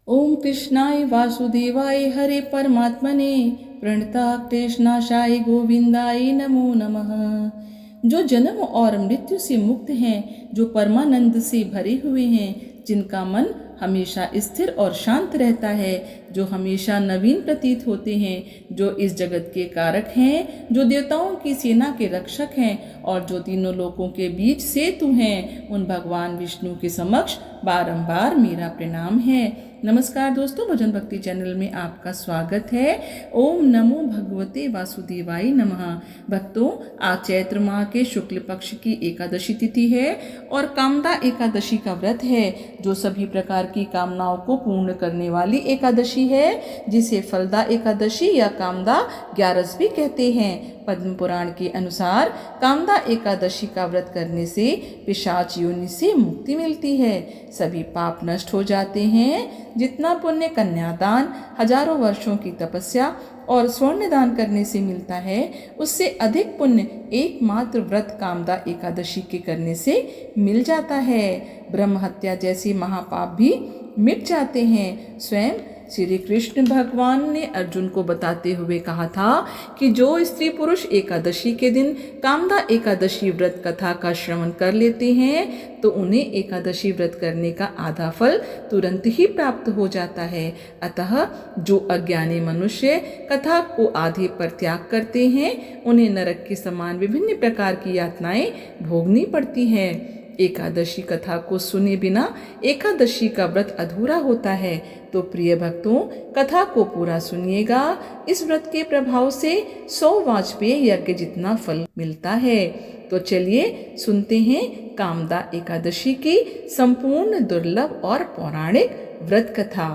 ओम कृष्णाय वासुदेवाय हरे परमात्मने प्रणता क्लेशनाशाय गोविंदाय नमो नमः। जो जन्म और मृत्यु से मुक्त हैं, जो परमानंद से भरे हुए हैं, जिनका मन हमेशा स्थिर और शांत रहता है, जो हमेशा नवीन प्रतीत होते हैं, जो इस जगत के कारक हैं, जो देवताओं की सेना के रक्षक हैं और जो तीनों लोकों के बीच सेतु हैं, उन भगवान विष्णु के समक्ष बारंबार मेरा प्रणाम है। नमस्कार दोस्तों, भजन भक्ति चैनल में आपका स्वागत है। ओम नमो भगवते वासुदेवाय नमः। भक्तों, आज चैत्र माह के शुक्ल पक्ष की एकादशी तिथि है और कामदा एकादशी का व्रत है, जो सभी प्रकार की कामनाओं को पूर्ण करने वाली एकादशी है, जिसे फलदा एकादशी या कामदा ग्यारस भी कहते हैं। पद्म पुराण के अनुसार कामदा एकादशी का व्रत करने से पिशाच योनि से मुक्ति मिलती है, सभी पाप नष्ट हो जाते हैं। जितना पुण्य कन्यादान, हजारों वर्षों की तपस्या और स्वर्ण दान करने से मिलता है, उससे अधिक पुण्य एकमात्र व्रत कामदा एकादशी के करने से मिल जाता है। ब्रह्म हत्या जैसे महापाप भी मिट जाते हैं। स्वयं श्री कृष्ण भगवान ने अर्जुन को बताते हुए कहा था कि जो स्त्री पुरुष एकादशी के दिन कामदा एकादशी व्रत कथा का श्रवण कर लेते हैं, तो उन्हें एकादशी व्रत करने का आधा फल तुरंत ही प्राप्त हो जाता है। अतः जो अज्ञानी मनुष्य कथा को आधे पर त्याग करते हैं, उन्हें नरक के समान विभिन्न प्रकार की यातनाएं भोगनी पड़ती हैं। एकादशी कथा को सुने बिना एकादशी का व्रत अधूरा होता है। तो प्रिय भक्तों, कथा को पूरा सुनिएगा। इस व्रत के प्रभाव से 100 वाजपेय यज्ञ जितना फल मिलता है। तो चलिए सुनते हैं कामदा एकादशी की संपूर्ण दुर्लभ और पौराणिक व्रत कथा।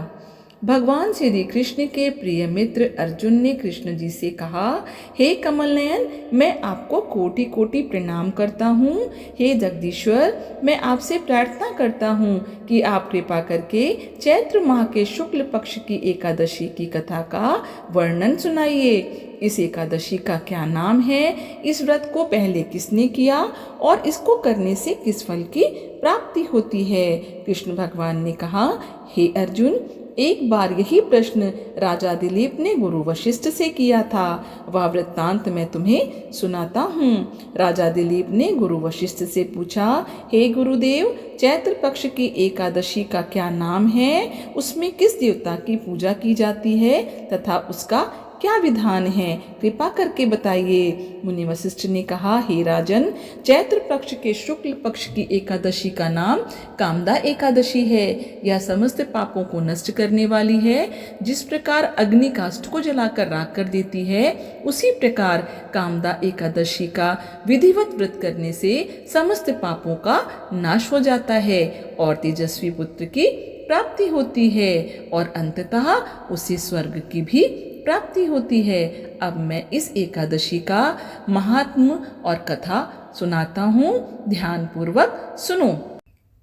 भगवान श्री कृष्ण के प्रिय मित्र अर्जुन ने कृष्ण जी से कहा, हे कमल नयन, मैं आपको कोटि कोटि प्रणाम करता हूँ। हे जगदीश्वर, मैं आपसे प्रार्थना करता हूँ कि आप कृपा करके चैत्र माह के शुक्ल पक्ष की एकादशी की कथा का वर्णन सुनाइए। इस एकादशी का क्या नाम है, इस व्रत को पहले किसने किया और इसको करने से किस फल की प्राप्ति होती है। कृष्ण भगवान ने कहा, हे अर्जुन, एक बार यही प्रश्न राजा दिलीप ने गुरु वशिष्ठ से किया था। वह वृत्तांत मैं तुम्हें सुनाता हूँ। राजा दिलीप ने गुरु वशिष्ठ से पूछा, हे गुरुदेव, चैत्र पक्ष की एकादशी का क्या नाम है, उसमें किस देवता की पूजा की जाती है तथा उसका क्या विधान है, कृपा करके बताइए। मुनि वशिष्ठ ने कहा, हे राजन, चैत्र पक्ष के शुक्ल पक्ष की एकादशी का नाम कामदा एकादशी है। यह समस्त पापों को नष्ट करने वाली है। जिस प्रकार अग्नि काष्ठ को जलाकर राख कर देती है, उसी प्रकार कामदा एकादशी का विधिवत व्रत करने से समस्त पापों का नाश हो जाता है और तेजस्वी पुत्र की प्राप्ति होती है और अंततः उसे स्वर्ग की भी प्राप्ति होती है। अब मैं इस एकादशी का महात्म्य और कथा सुनाता हूँ, ध्यान पूर्वक सुनो।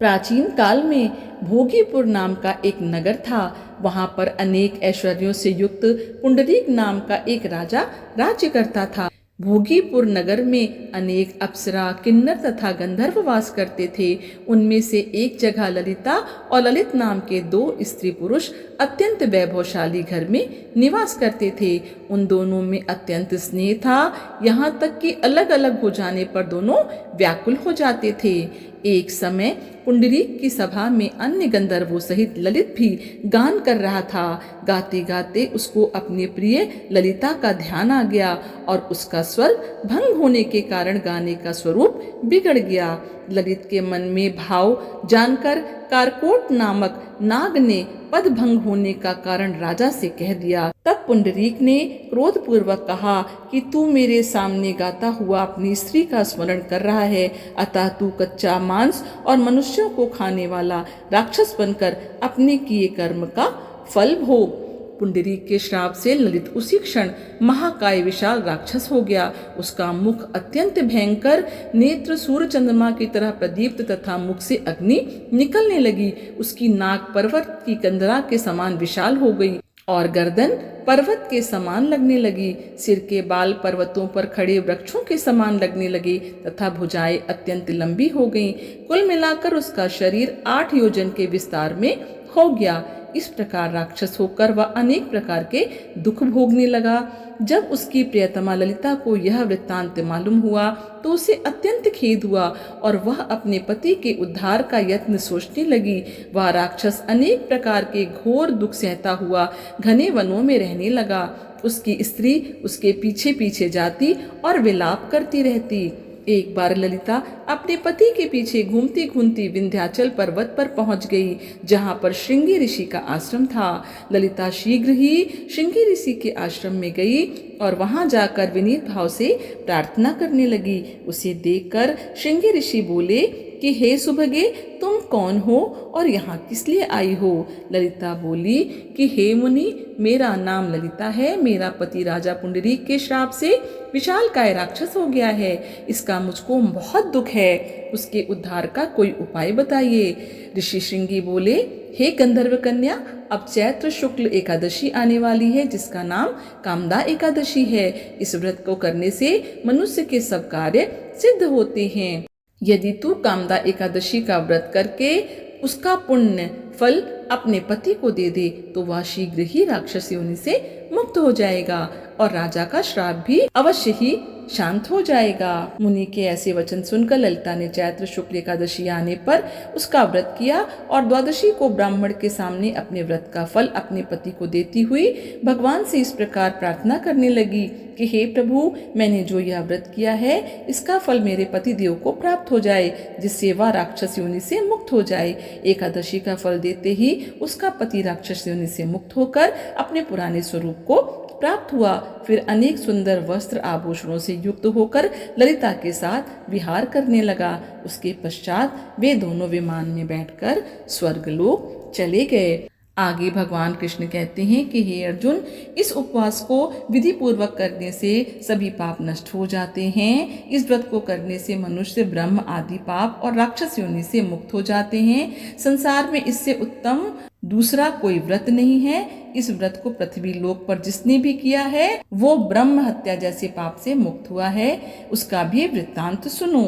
प्राचीन काल में भोगीपुर नाम का एक नगर था। वहाँ पर अनेक ऐश्वर्यों से युक्त पुंडरीक नाम का एक राजा राज्य करता था। भोगीपुर नगर में अनेक अप्सरा, किन्नर तथा गंधर्व वास करते थे। उनमें से एक जगह ललिता और ललित नाम के 2 स्त्री पुरुष अत्यंत वैभवशाली घर में निवास करते थे। उन दोनों में अत्यंत स्नेह था, यहाँ तक कि अलग अलग हो जाने पर दोनों व्याकुल हो जाते थे। एक समय पुंडरीक की सभा में अन्य गंधर्वों सहित ललित भी गान कर रहा था। गाते गाते उसको अपने प्रिय ललिता का ध्यान आ गया और उसका स्वर भंग होने के कारण गाने का स्वरूप बिगड़ गया। ललित के मन में भाव जानकर कारकोट नामक नाग ने पद भंग होने का कारण राजा से कह दिया। तब पुंडरीक ने क्रोधपूर्वक कहा कि तू मेरे सामने गाता हुआ अपनी स्त्री का स्मरण कर रहा है, अतः तू कच्चा मांस और मनुष्यों को खाने वाला राक्षस बनकर अपने किए कर्म का फल भोग। पुंडरीक के श्राप से ललित उसी क्षण महाकाय विशाल राक्षस हो गया। उसका मुख अत्यंत भयंकर, नेत्र सूर्य चंद्रमा की तरह प्रदीप्त तथा मुख से अग्नि निकलने लगी। उसकी नाक पर्वत की कंदरा के समान विशाल हो गई और गर्दन पर्वत के समान लगने लगी। सिर के बाल पर्वतों पर खड़े वृक्षों के समान लगने लगे तथा भुजाएं अत्यंत लंबी हो गईं। कुल मिलाकर उसका शरीर 8 योजन के विस्तार में हो गया। इस प्रकार राक्षस होकर वह अनेक प्रकार के दुख भोगने लगा। जब उसकी प्रियतमा ललिता को यह वृत्तांत मालूम हुआ तो उसे अत्यंत खेद हुआ और वह अपने पति के उद्धार का यत्न सोचने लगी। वह राक्षस अनेक प्रकार के घोर दुख सहता हुआ घने वनों में रहने लगा। उसकी स्त्री उसके पीछे पीछे जाती और विलाप करती रहती। एक बार ललिता अपने पति के पीछे घूमती घूमती विंध्याचल पर्वत पर पहुंच गई, जहां पर श्रृंगी ऋषि का आश्रम था। ललिता शीघ्र ही श्रृंगी ऋषि के आश्रम में गई और वहां जाकर विनीत भाव से प्रार्थना करने लगी। उसे देखकर श्रृंगी ऋषि बोले कि हे सुभगे, तुम कौन हो और यहाँ किस लिए आई हो? ललिता बोली कि हे मुनि, मेरा नाम ललिता है। मेरा पति राजा पुंडरीक के श्राप से विशालकाय राक्षस हो गया है। इसका मुझको बहुत दुख है। उसके उद्धार का कोई उपाय बताइए। ऋषि श्रृंगी बोले, हे गंधर्व कन्या, अब चैत्र शुक्ल एकादशी आने वाली है, जिसका नाम कामदा एकादशी है। इस व्रत को करने से मनुष्य के सब कार्य सिद्ध होते हैं। यदि तू कामदा एकादशी का व्रत करके उसका पुण्य फल अपने पति को दे दे तो वह शीघ्र ही राक्षस योनि से मुक्त हो जाएगा और राजा का श्राप भी अवश्य ही शांत हो जाएगा। मुनि के ऐसे वचन सुनकर ललिता ने चैत्र शुक्ल एकादशी आने पर उसका व्रत किया और द्वादशी को ब्राह्मण के सामने अपने व्रत का फल अपने पति को देती हुई भगवान से इस प्रकार प्रार्थना करने लगी कि हे प्रभु, मैंने जो यह व्रत किया है इसका फल मेरे पति देव को प्राप्त हो जाए, जिससे वह राक्षस योनि से मुक्त हो जाए। एकादशी का फल देते ही उसका पति राक्षस योनि से मुक्त होकर अपने पुराने स्वरूप को प्राप्त हुआ। फिर अनेक सुंदर वस्त्र आभूषणों से युक्त होकर ललिता के साथ विहार करने लगा। उसके पश्चात वे दोनों विमान में बैठकर स्वर्गलोक चले गए। आगे भगवान कृष्ण कहते हैं कि हे अर्जुन, इस उपवास को विधि पूर्वक करने से सभी पाप नष्ट हो जाते हैं। इस व्रत को करने से मनुष्य ब्रह्म आदि पाप और राक्षस योनि से मुक्त हो जाते हैं। संसार में इससे उत्तम दूसरा कोई व्रत नहीं है। इस व्रत को पृथ्वी लोक पर जिसने भी किया है वो ब्रह्म हत्या जैसे पाप से मुक्त हुआ है। उसका भी वृत्तांत सुनो।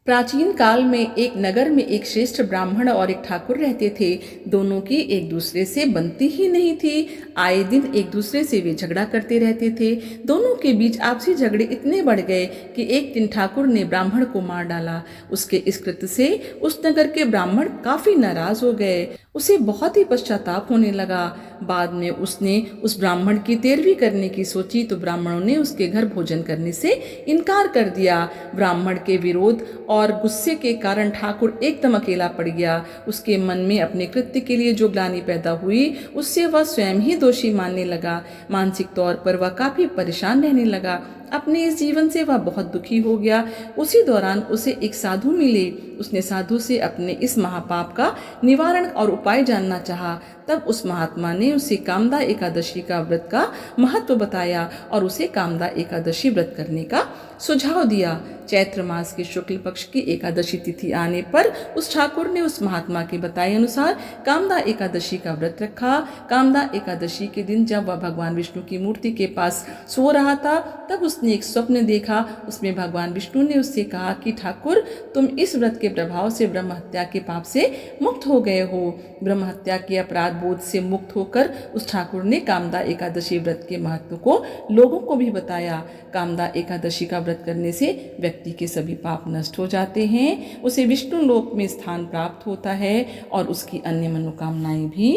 प्राचीन काल में एक नगर में एक श्रेष्ठ ब्राह्मण और एक ठाकुर रहते थे। दोनों की एक दूसरे से बनती ही नहीं थी। आए दिन एक दूसरे से वे झगड़ा करते रहते थे। दोनों के बीच आपसी झगड़े इतने बढ़ गए कि एक दिन ठाकुर ने ब्राह्मण को मार डाला। उसके इस कृत्य से उस नगर के ब्राह्मण काफी नाराज हो गए। उसे बहुत ही पश्चाताप होने लगा। बाद में उसने उस ब्राह्मण की तेरवी करने की सोची तो ब्राह्मणों ने उसके घर भोजन करने से इनकार कर दिया। ब्राह्मण के विरोध और गुस्से के कारण ठाकुर एकदम अकेला पड़ गया। उसके मन में अपने कृत्य के लिए जो ग्लानि पैदा हुई उससे वह स्वयं ही दोषी मानने लगा। मानसिक तौर पर वह काफी परेशान रहने लगा। अपने इस जीवन से वह बहुत दुखी हो गया। उसी दौरान उसे एक साधु मिले। उसने साधु से अपने इस महापाप का निवारण और उपाय जानना चाहा। तब उस महात्मा ने उसे कामदा एकादशी का व्रत का महत्व बताया और उसे कामदा एकादशी व्रत करने का सुझाव दिया। चैत्र मास के शुक्ल पक्ष की एकादशी तिथि आने पर उस ठाकुर ने उस महात्मा के बताए अनुसार कामदा एकादशी का व्रत रखा। कामदा एकादशी के दिन जब वह भगवान विष्णु की मूर्ति के पास सो रहा था तब उसने एक स्वप्न देखा। उसमें भगवान विष्णु ने उससे कहा कि ठाकुर, तुम इस व्रत के प्रभाव से ब्रह्म हत्या के पाप से मुक्त हो गए हो। ब्रह्म हत्या के अपराध बोध से मुक्त होकर उस ठाकुर ने कामदा एकादशी व्रत के महत्व को लोगों को भी बताया। कामदा एकादशी का व्रत करने से व्यक्ति के सभी पाप नष्ट हो जाते हैं, उसे विष्णु लोक में स्थान प्राप्त होता है और उसकी अन्य मनोकामनाएं भी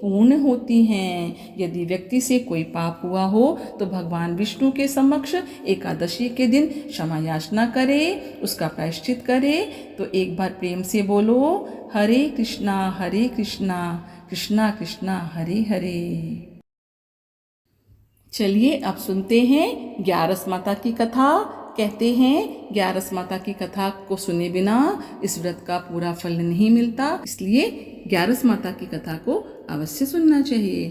पूर्ण होती हैं। यदि व्यक्ति से कोई पाप हुआ हो तो भगवान विष्णु के समक्ष एकादशी के दिन क्षमा याचना करे, उसका प्रायश्चित करे। तो एक बार प्रेम से बोलो, हरे कृष्णा कृष्णा कृष्णा हरे हरे। चलिए अब सुनते हैं ग्यारस माता की कथा। कहते हैं ग्यारस माता की कथा को सुने बिना इस व्रत का पूरा फल नहीं मिलता, इसलिए ग्यारस माता की कथा को अवश्य सुनना चाहिए।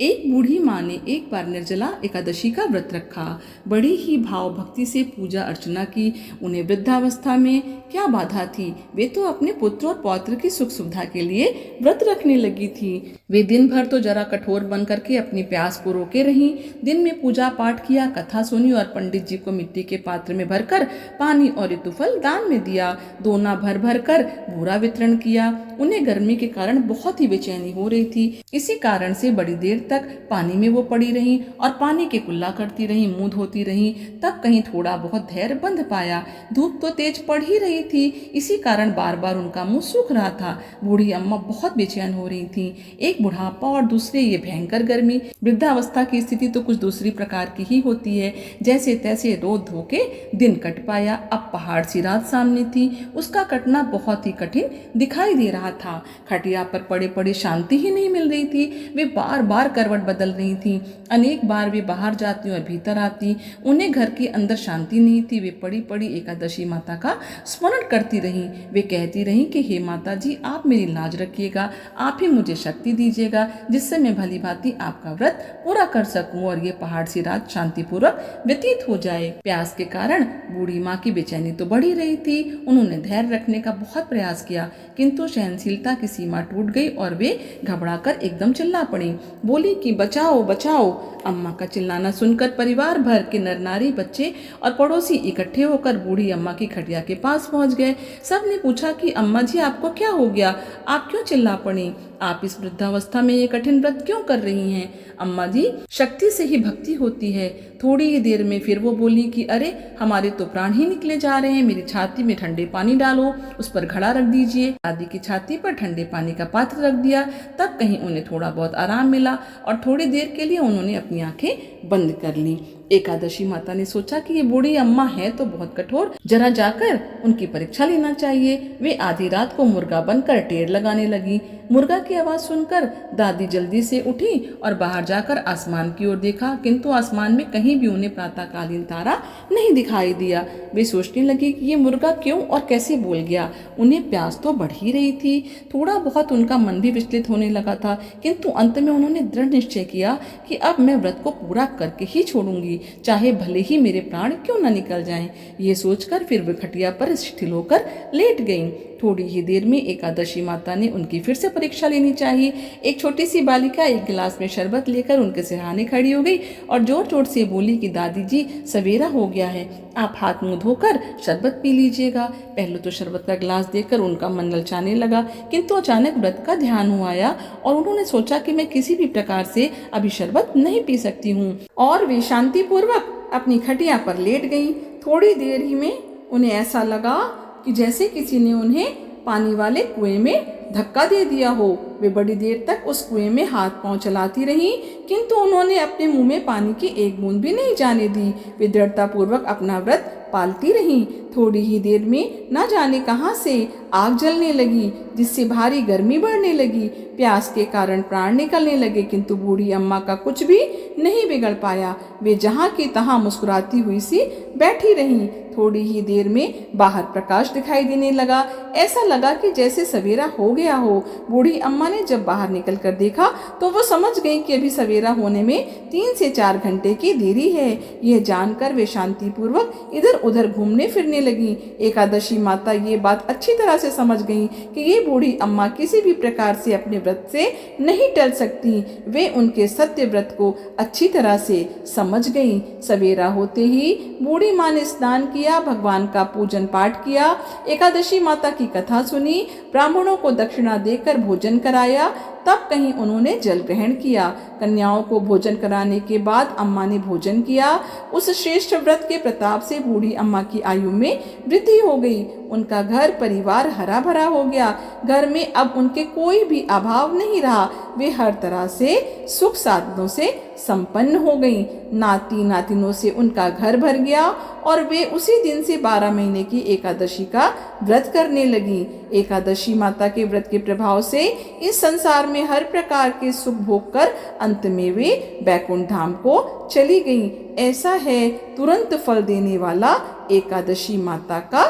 एक बूढ़ी माँ ने एक बार निर्जला एकादशी का व्रत रखा। बड़ी ही भाव भक्ति से पूजा अर्चना की। उन्हें वृद्धावस्था में क्या बाधा थी, वे तो अपने पुत्र और पौत्र की सुख सुविधा के लिए व्रत रखने लगी थी। वे दिन भर तो जरा कठोर बन करके अपनी प्यास को रोके रहीं। दिन में पूजा पाठ किया, कथा सुनी और पंडित जी को मिट्टी के पात्र में भरकर पानी और ऋतुफल दान में दिया। दोना भर भर कर बूरा वितरण किया। उन्हें गर्मी के कारण बहुत ही बेचैनी हो रही थी। इसी कारण से बड़ी देर तक पानी में वो पड़ी रहीं और पानी के कुल्ला करती रहीं, मुंह धोती रहीं। तब कहीं थोड़ा बहुत धैर्य बंध पाया। धूप तो तेज पड़ ही रही थी, इसी कारण बार बार उनका मुंह सूख रहा था। बूढ़ी अम्मा बहुत बेचैन हो रही थी। एक बुढ़ापा और दूसरे ये भयंकर गर्मी। वृद्धावस्था की स्थिति तो कुछ दूसरी प्रकार की ही होती है। जैसे तैसे रो धो के दिन कट पाया। अब पहाड़ सी रात सामने थी, उसका कटना बहुत ही कठिन दिखाई दे रहा था। खटिया पर पड़े पड़े शांति ही नहीं मिल रही थी। वे बार बार करवट बदल रही थी। अनेक बार वे बाहर जाती और भीतर आती। उन्हें घर के अंदर शांति नहीं थी। वे पड़ी पड़ी एकादशी माता का स्मरण करती रहीं। वे कहती रहीं कि हे माता जी, आप मेरी लाज रखिएगा, आप ही मुझे शक्ति दीजिएगा जिससे मैं भली भांति आपका व्रत पूरा कर सकूं और ये पहाड़ सी रात शांतिपूर्वक व्यतीत हो जाए। प्यास के कारण बूढ़ी माँ की बेचैनी तो बढ़ी रही थी। उन्होंने धैर्य रखने का बहुत प्रयास किया, किंतु सहनशीलता की सीमा टूट गई और वे घबराकर एकदम चिल्ला पड़ी। बोली कि बचाओ बचाओ। अम्मा का चिल्लाना सुनकर परिवार भर के नर नारी, बच्चे और पड़ोसी इकट्ठे होकर बूढ़ी अम्मा की खटिया के पास पहुंच गए। सब ने पूछा कि अम्मा जी, आपको क्या हो गया, आप क्यों चिल्ला पड़ी, आप इस वृद्धावस्था में ये कठिन व्रत क्यों कर रही हैं? अम्मा जी, शक्ति से ही भक्ति होती है। थोड़ी ही देर में फिर वो बोली कि अरे, हमारे तो प्राण ही निकले जा रहे हैं, मेरी छाती में ठंडे पानी डालो, उस पर घड़ा रख दीजिए। दादी की छाती पर ठंडे पानी का पात्र रख दिया। तब कहीं उन्हें थोड़ा बहुत आराम मिला और थोड़ी देर के लिए उन्होंने अपनी आंखें बंद कर ली। एकादशी माता ने सोचा कि ये बूढ़ी अम्मा है तो बहुत कठोर, जरा जाकर उनकी परीक्षा लेना चाहिए। वे आधी रात को मुर्गा बनकर टेर लगाने लगी। मुर्गा की आवाज सुनकर दादी जल्दी से उठी और बाहर जाकर आसमान की ओर देखा, किंतु आसमान में कहीं भी उन्हें प्रातःकालीन तारा नहीं दिखाई दिया। वे सोचने लगी कि ये मुर्गा क्यों और कैसे बोल गया। उन्हें प्यास तो बढ़ ही रही थी। थोड़ा बहुत उनका मन भी विचलित होने लगा था, किंतु अंत में उन्होंने दृढ़ निश्चय किया कि अब मैं व्रत को पूरा करके ही छोड़ूंगी, चाहे भले ही मेरे प्राण क्यों न निकल जाएं। ये सोचकर फिर वे खटिया पर शिथिल होकर लेट गईं। थोड़ी ही देर में एकादशी माता ने उनकी फिर से परीक्षा लेनी चाहिए। एक छोटी सी बालिका एक गिलास में शरबत लेकर उनके सिरहाने खड़ी हो गई और जोर जोर से बोली कि दादी जी, सवेरा हो गया है, आप हाथ मुंह धोकर शरबत पी लीजिएगा। पहले तो शरबत का गिलास देखकर उनका मन ललचाने लगा, किंतु अचानक व्रत का ध्यान हो आया और उन्होंने सोचा कि मैं किसी भी प्रकार से अभी शरबत नहीं पी सकती हूँ, और वे शांतिपूर्वक अपनी खटिया पर लेट गई। थोड़ी देर ही में उन्हें ऐसा लगा कि जैसे किसी ने उन्हें पानी वाले कुएं में धक्का दे दिया हो। वे बड़ी देर तक उस कुएं में हाथ पांव चलाती रहीं, किंतु उन्होंने अपने मुंह में पानी की एक बूंद भी नहीं जाने दी। वे दृढ़ता पूर्वक अपना व्रत पालती रहीं। थोड़ी ही देर में न जाने कहां से आग जलने लगी, जिससे भारी गर्मी बढ़ने लगी। प्यास के कारण प्राण निकलने लगे, किंतु बूढ़ी अम्मा का कुछ भी नहीं बिगड़ पाया। वे जहां की तहां मुस्कुराती हुई सी बैठी रहीं। थोड़ी ही देर में बाहर प्रकाश दिखाई देने लगा। ऐसा लगा कि जैसे सवेरा हो गया हो। बूढ़ी अम्मा ने जब बाहर निकलकर देखा तो वो समझ गई कि अभी सवेरा होने में 3 से 4 घंटे की देरी है। यह जानकर वे शांतिपूर्वक इधर उधर घूमने फिरने लगी। एकादशी माता ये बात अच्छी तरह से समझ गई कि ये बूढ़ी अम्मा किसी भी प्रकार से अपने व्रत से नहीं टल सकती। वे उनके सत्य व्रत को अच्छी तरह से समझ गई। सवेरा होते ही बूढ़ी माँ ने स्नान किया, भगवान का पूजन पाठ किया, एकादशी माता की कथा सुनी, ब्राह्मणों को दक्षिणा देकर भोजन कराया। तब कहीं उन्होंने जल ग्रहण किया। कन्याओं को भोजन कराने के बाद अम्मा ने भोजन किया। उस श्रेष्ठ व्रत के प्रताप से बूढ़ी अम्मा की आयु में वृद्धि हो गई। उनका घर परिवार हरा भरा हो गया। घर में अब उनके कोई भी अभाव नहीं रहा। वे हर तरह से सुख साधनों से संपन्न हो गई। नाती नातिनों से उनका घर भर गया और वे उसी दिन से 12 महीने की एकादशी का व्रत करने लगी। एकादशी माता के व्रत के प्रभाव से इस संसार में हर प्रकार के सुख भोग कर अंत में वे बैकुंठ धाम को चली गईं। ऐसा है तुरंत फल देने वाला एकादशी माता का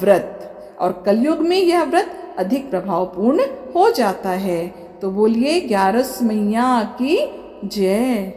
व्रत, और कलयुग में यह व्रत अधिक प्रभावपूर्ण हो जाता है। तो बोलिए 11 मैया की जय।